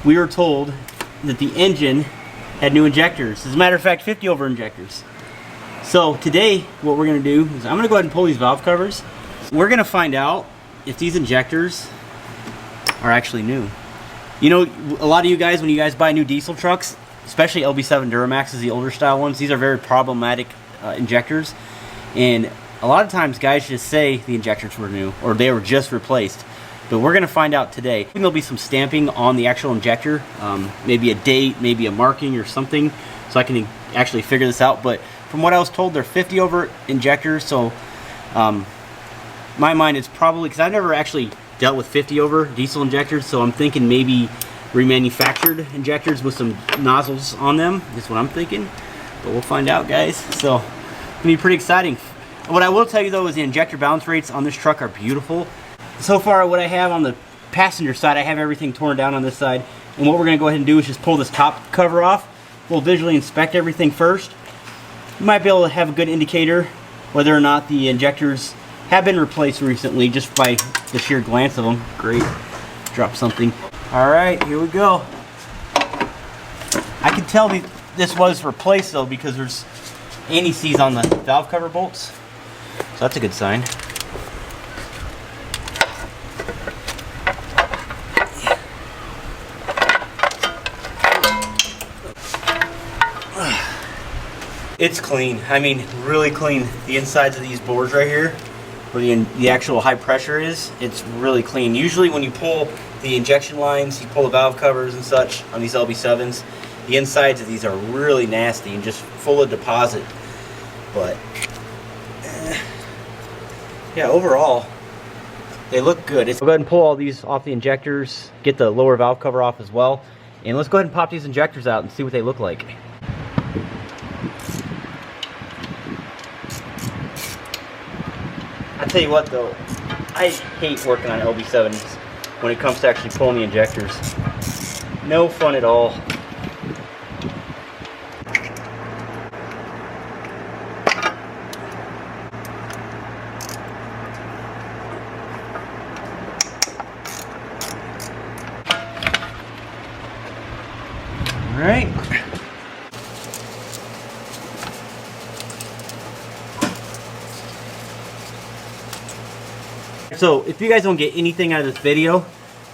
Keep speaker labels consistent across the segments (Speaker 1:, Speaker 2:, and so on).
Speaker 1: we were told that the engine had new injectors. As a matter of fact, 50 over injectors. So today, what we're gonna do is I'm gonna go ahead and pull these valve covers. We're gonna find out if these injectors are actually new. You know, a lot of you guys, when you guys buy new diesel trucks, especially LB7 Duramaxes, the older style ones, these are very problematic injectors. And a lot of times guys just say the injectors were new or they were just replaced. But we're gonna find out today. There'll be some stamping on the actual injector, maybe a date, maybe a marking or something, so I can actually figure this out. But from what I was told, they're 50 over injectors, so my mind is probably, because I've never actually dealt with 50 over diesel injectors, so I'm thinking maybe remanufactured injectors with some nozzles on them. That's what I'm thinking, but we'll find out, guys. So it's gonna be pretty exciting. What I will tell you though is the injector balance rates on this truck are beautiful. So far, what I have on the passenger side, I have everything torn down on this side, and what we're gonna go ahead and do is just pull this top cover off. We'll visually inspect everything first. You might be able to have a good indicator whether or not the injectors have been replaced recently just by the sheer glance of them. Great, drop something. All right, here we go. I can tell this was replaced though because there's anti-seize on the valve cover bolts, so that's a good sign. It's clean. I mean, really clean. The insides of these boards right here, where the actual high pressure is, it's really clean. Usually when you pull the injection lines, you pull the valve covers and such on these LB7s, the insides of these are really nasty and just full of deposit. But yeah, overall, they look good. We'll go ahead and pull all these off the injectors, get the lower valve cover off as well, and let's go ahead and pop these injectors out and see what they look like. I tell you what though, I hate working on LB7s when it comes to actually pulling the injectors. No fun at all. All right. So if you guys don't get anything out of this video,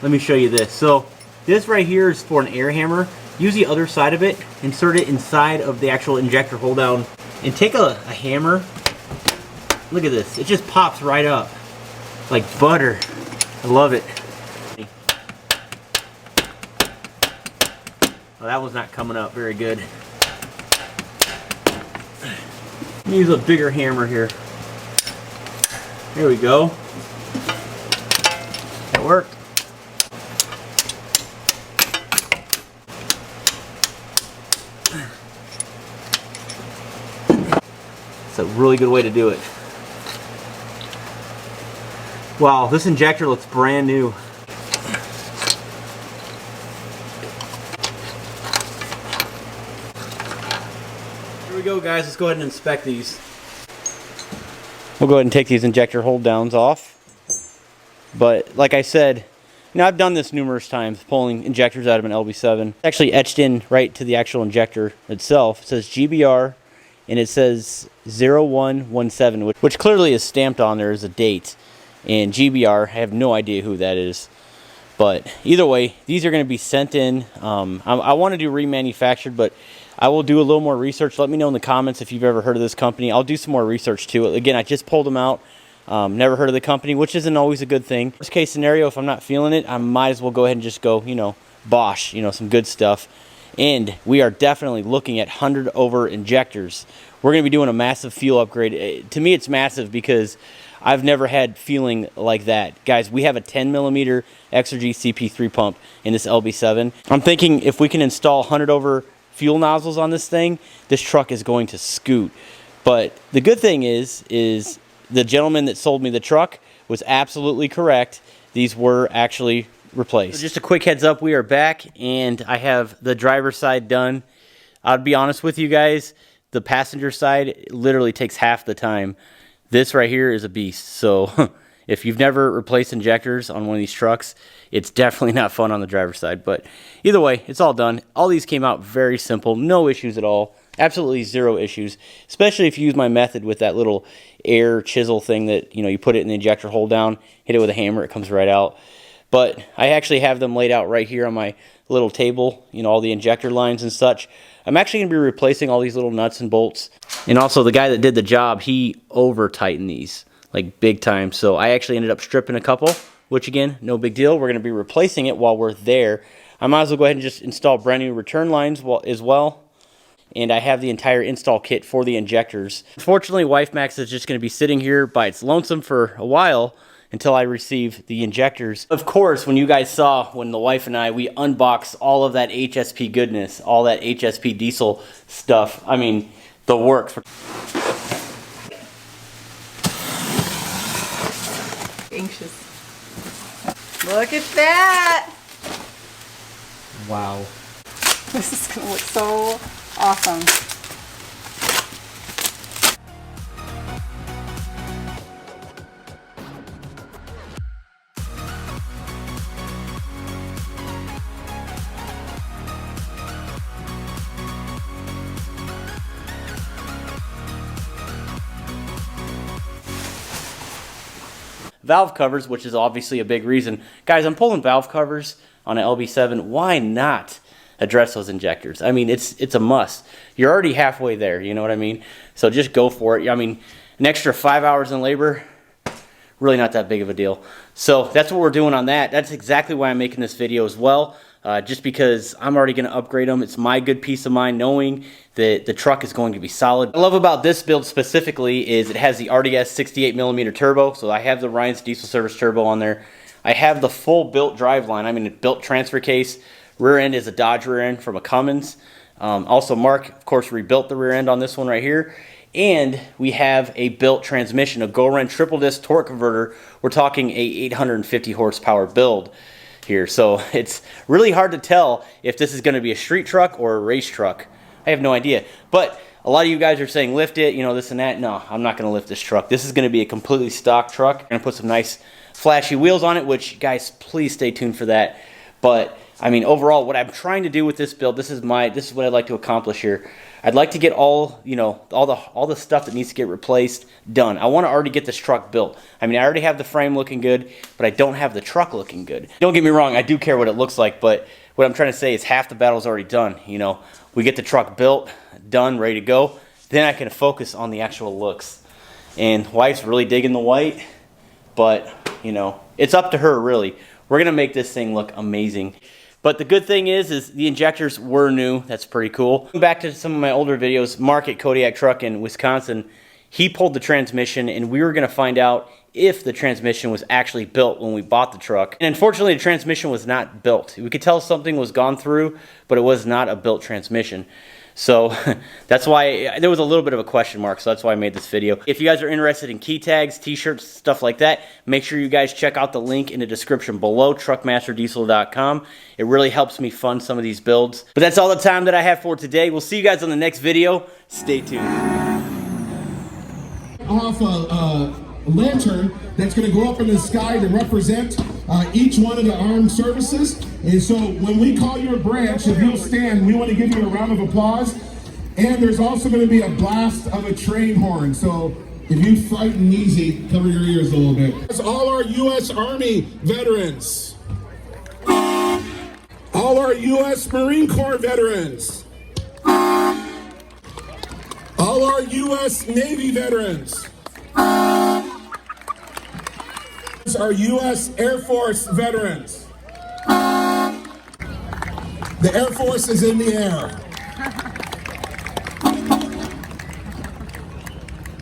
Speaker 1: let me show you this. So this right here is for an air hammer. Use the other side of it, insert it inside of the actual injector hold down, and take a hammer. Look at this, it just pops right up like butter. I love it. Well, that was not coming up very good. Use a bigger hammer here. There we go. That worked. It's a really good way to do it. Wow, this injector looks brand new. Here we go, guys. Let's go ahead and inspect these. We'll go ahead and take these injector hold downs off. But like I said, you know, I've done this numerous times, pulling injectors out of an LB7. It's actually etched in right to the actual injector itself. It says GBR and it says 0117, which clearly is stamped on there as a date. And GBR, I have no idea who that is. But either way, these are going to be sent in. I want to do remanufactured, but I will do a little more research. Let me know in the comments if you've ever heard of this company. I'll do some more research too. Again, I just pulled them out. Never heard of the company, which isn't always a good thing. Worst case scenario, if I'm not feeling it, I might as well go ahead and just go, you know, Bosch, you know, some good stuff. And we are definitely looking at 100 over injectors. We're going to be doing a massive fuel upgrade. To me, it's massive because I've never had feeling like that. Guys, we have a 10 millimeter Exergy CP3 pump in this LB7. I'm thinking if we can install 100 over fuel nozzles on this thing, this truck is going to scoot. But the good thing is the gentleman that sold me the truck was absolutely correct. These were actually replaced. So just a quick heads up, we are back and I have the driver's side done. I'll be honest with you guys, the passenger side literally takes half the time. This right here is a beast, so If you've never replaced injectors on one of these trucks, it's definitely not fun on the driver's side. But either way, it's all done. All these came out very simple, no issues at all. Absolutely zero issues, especially if you use my method with that little air chisel thing that, you put it in the injector hold down, hit it with a hammer, it comes right out. But I actually have them laid out right here on my little table, all the injector lines and such. I'm actually going to be replacing all these little nuts and bolts. And also the guy that did the job, he over tightened these like big time. So I actually ended up stripping a couple, which again, no big deal. We're going to be replacing it while we're there. I might as well go ahead and just install brand new return lines as well. And I have the entire install kit for the injectors. Unfortunately, WifeMax is just going to be sitting here by its lonesome for a while until I receive the injectors. Of course, when you guys saw, when the wife and we unboxed all of that HSP goodness, all that HSP diesel stuff, I mean, the works.
Speaker 2: Anxious. Look at that!
Speaker 1: Wow.
Speaker 2: This is gonna look so awesome.
Speaker 1: Valve covers, which is obviously a big reason. Guys, I'm pulling valve covers on an LB7. Why not address those injectors? I mean, it's a must. You're already halfway there, you know what I mean? So just go for it. I mean, an extra 5 hours in labor, really not that big of a deal. So that's what we're doing on that. That's exactly why I'm making this video as well. Just because I'm already going to upgrade them. It's my good peace of mind knowing that the truck is going to be solid. What I love about this build specifically is it has the RDS 68mm turbo. So I have the Ryan's Diesel Service turbo on there. I have the full built driveline. I mean, a built transfer case. Rear end is a Dodge rear end from a Cummins. Also, Mark, of course, rebuilt the rear end on this one right here. And we have a built transmission, a Goren triple disc torque converter. We're talking a 850 horsepower build here. So it's really hard to tell if this is going to be a street truck or a race truck. I have no idea. But a lot of you guys are saying lift it, this and that. No, I'm not going to lift this truck. This is going to be a completely stock truck. I'm going to put some nice flashy wheels on it, which, guys, please stay tuned for that. But I mean, overall, what I'm trying to do with this build, this is what I'd like to accomplish here. I'd like to get all the stuff that needs to get replaced done. I want to already get this truck built. I mean, I already have the frame looking good, but I don't have the truck looking good. Don't get me wrong, I do care what it looks like, but what I'm trying to say is half the battle's already done. We get the truck built, done, ready to go, then I can focus on the actual looks. And wife's really digging the white, but it's up to her really. We're gonna make this thing look amazing. But the good thing is the injectors were new. That's pretty cool. Back to some of my older videos, Mark at Kodiak Truck in Wisconsin, he pulled the transmission and we were gonna find out if the transmission was actually built when we bought the truck. And unfortunately, the transmission was not built. We could tell something was gone through, but it was not a built transmission. So that's why there was a little bit of a question mark, so that's why I made this video. If you guys are interested in key tags, t-shirts, stuff like that, make sure you guys check out the link in the description below, truckmasterdiesel.com. It really helps me fund some of these builds. But that's all the time that I have for today. We'll see you guys on the next video. Stay tuned.
Speaker 3: Off a lantern that's going to go up in the sky to represent each one of the armed services. And so when we call your branch, if you'll stand, we want to give you a round of applause. And there's also going to be a blast of a train horn. So if you frighten easy, cover your ears a little bit. It's all our U.S. Army veterans. All our U.S. Marine Corps veterans. All our U.S. Navy veterans. Our U.S. Air Force veterans. The Air Force is in the air.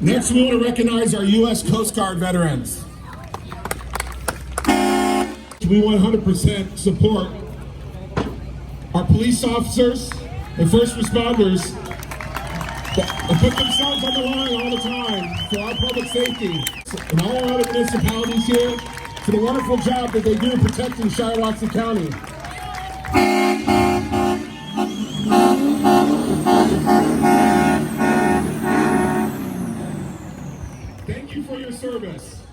Speaker 3: Next, we want to recognize our U.S. Coast Guard veterans. We 100% support our police officers and first responders that put themselves on the line all the time for our public safety. And all our other municipalities here for the wonderful job that they do protecting Shiawassee County. Thank you for your service.